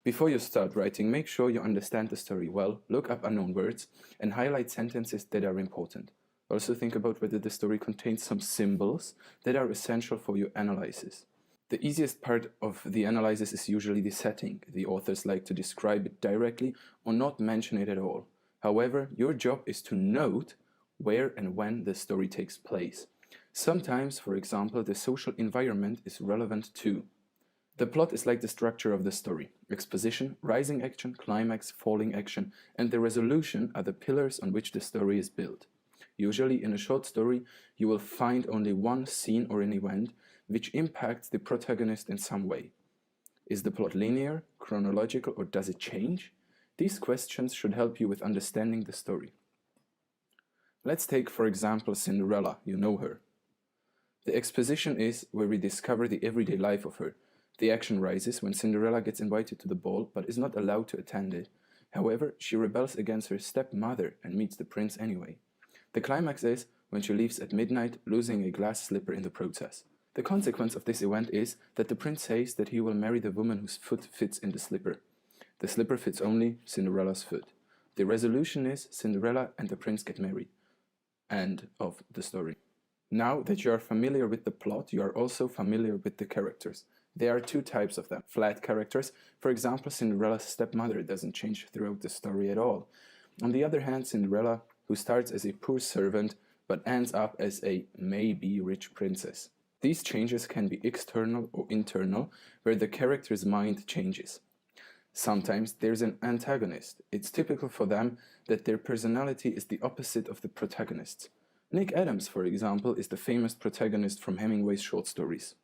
Before you start writing, make sure you understand the story well, look up unknown words, and highlight sentences that are important. Also think about whether the story contains some symbols that are essential for your analysis. The easiest part of the analysis is usually the setting. The authors like to describe it directly or not mention it at all. However, your job is to note where and when the story takes place. Sometimes, for example, the social environment is relevant too. The plot is like the structure of the story. Exposition, rising action, climax, falling action, and the resolution are the pillars on which the story is built. Usually in a short story, you will find only one scene or an event which impacts the protagonist in some way. Is the plot linear, chronological, or does it change? These questions should help you with understanding the story. Let's take, for example, Cinderella. You know her. The exposition is where we discover the everyday life of her. The action rises when Cinderella gets invited to the ball but is not allowed to attend it. However, she rebels against her stepmother and meets the prince anyway. The climax is when she leaves at midnight, losing a glass slipper in the process. The consequence of this event is that the prince says that he will marry the woman whose foot fits in the slipper. The slipper fits only Cinderella's foot. The resolution is Cinderella and the prince get married. End of the story. Now that you are familiar with the plot, you are also familiar with the characters. There are two types of them. Flat characters, for example, Cinderella's stepmother doesn't change throughout the story at all. On the other hand, Cinderella, who starts as a poor servant but ends up as a maybe rich princess. These changes can be external or internal, where the character's mind changes. Sometimes there's an antagonist. It's typical for them that their personality is the opposite of the protagonist's. Nick Adams, for example, is the famous protagonist from Hemingway's short stories.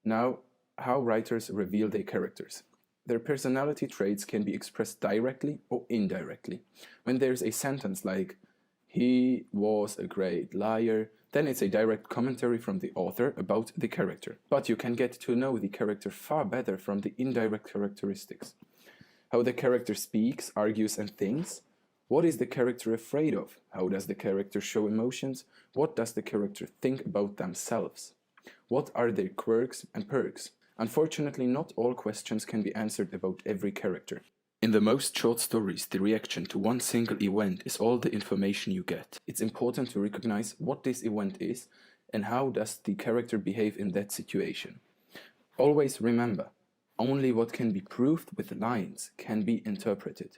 Now, how writers reveal their characters. Their personality traits can be expressed directly or indirectly. When there's a sentence like, "He was a great liar," then it's a direct commentary from the author about the character. But you can get to know the character far better from the indirect characteristics. How the character speaks, argues, and thinks. What is the character afraid of? How does the character show emotions? What does the character think about themselves? What are their quirks and perks? Unfortunately, not all questions can be answered about every character. In the most short stories, the reaction to one single event is all the information you get. It's important to recognize what this event is and how does the character behave in that situation. Always remember, only what can be proved with lines can be interpreted.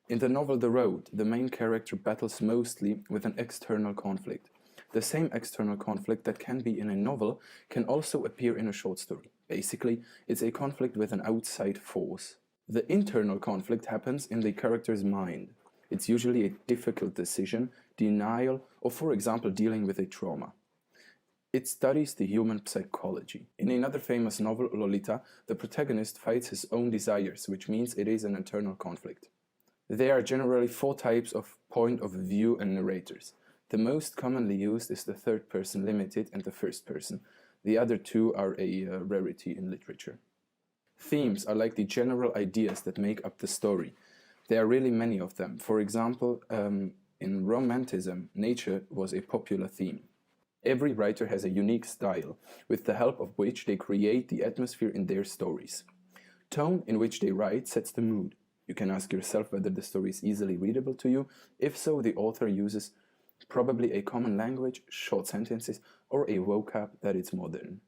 In the novel The Road, the main character battles mostly with an external conflict. The same external conflict that can be in a novel can also appear in a short story. Basically, it's a conflict with an outside force. The internal conflict happens in the character's mind. It's usually a difficult decision, denial, or for example dealing with a trauma. It studies the human psychology. In another famous novel, Lolita, the protagonist fights his own desires, which means it is an internal conflict. There are generally 4 types of point of view and narrators. The most commonly used is the third person limited and the first person. The other 2 are a rarity in literature. Themes are like the general ideas that make up the story. There are really many of them. For example, in Romanticism, nature was a popular theme. Every writer has a unique style, with the help of which they create the atmosphere in their stories. Tone in which they write sets the mood. You can ask yourself whether the story is easily readable to you. If so, the author uses probably a common language, short sentences, or a vocab that is modern.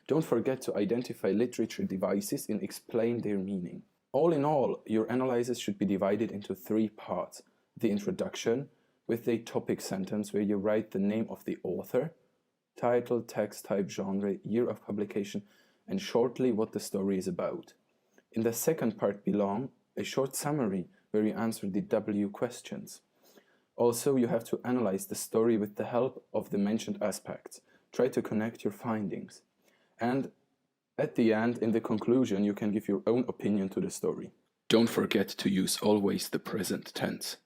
Don't forget to identify literature devices and explain their meaning. All in all, your analysis should be divided into 3 parts. The introduction, with a topic sentence where you write the name of the author, title, text type, genre, year of publication, and shortly what the story is about. In the second part belong a short summary where you answer the W questions. Also, you have to analyze the story with the help of the mentioned aspects. Try to connect your findings. And at the end, in the conclusion, you can give your own opinion to the story. Don't forget to use always the present tense.